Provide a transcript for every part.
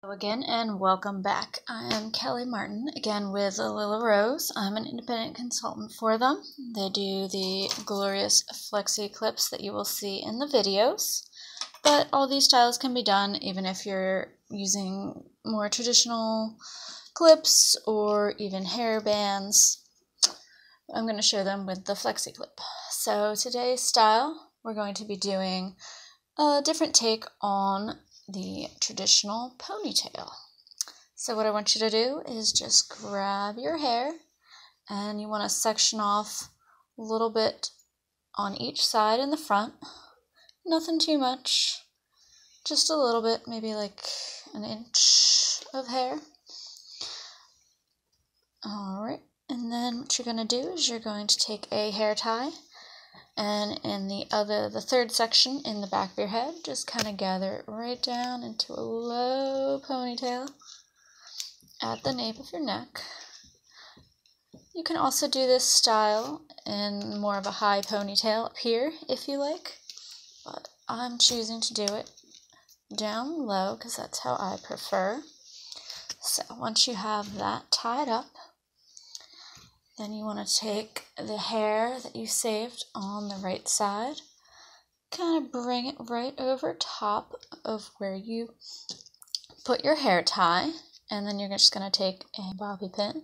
Hello again and welcome back. I am Kelly Martin, again with Lila Rose. I'm an independent consultant for them. They do the glorious flexi clips that you will see in the videos, but all these styles can be done even if you're using more traditional clips or even hair bands. I'm going to show them with the flexi clip. So today's style, we're going to be doing a different take on the traditional ponytail. So what I want you to do is just grab your hair and you want to section off a little bit on each side in the front. Nothing too much, just a little bit, maybe like an inch of hair. Alright, and then what you're going to do is you're going to take a hair tie, and in the third section in the back of your head, just kind of gather it right down into a low ponytail at the nape of your neck. You can also do this style in more of a high ponytail up here if you like, but I'm choosing to do it down low because that's how I prefer. So once you have that tied up, then you want to take the hair that you saved on the right side, kind of bring it right over top of where you put your hair tie, and then you're just going to take a bobby pin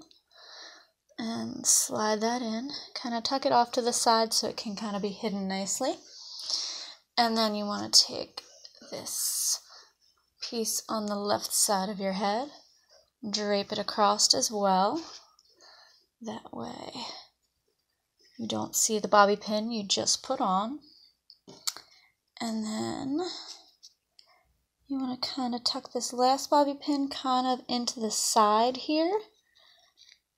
and slide that in, kind of tuck it off to the side so it can kind of be hidden nicely. And then you want to take this piece on the left side of your head, drape it across as well. That way you don't see the bobby pin you just put on. And then you want to kind of tuck this last bobby pin kind of into the side here.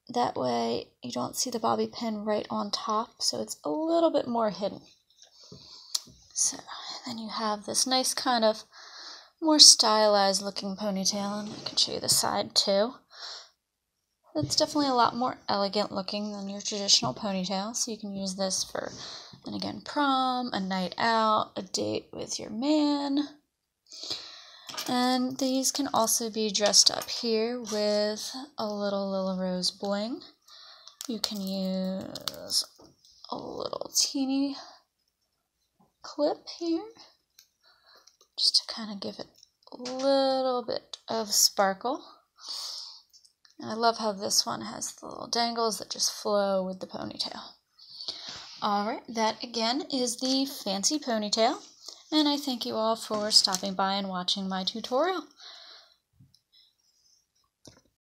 That way you don't see the bobby pin right on top, so it's a little bit more hidden. So then you have this nice kind of more stylized looking ponytail, and I can show you the side too. It's definitely a lot more elegant looking than your traditional ponytail, so you can use this for, and again, prom, a night out, a date with your man. And these can also be dressed up here with a little Lila Rose bling. You can use a little teeny clip here, just to kind of give it a little bit of sparkle. And I love how this one has the little dangles that just flow with the ponytail. Alright, that again is the fancy ponytail, and I thank you all for stopping by and watching my tutorial.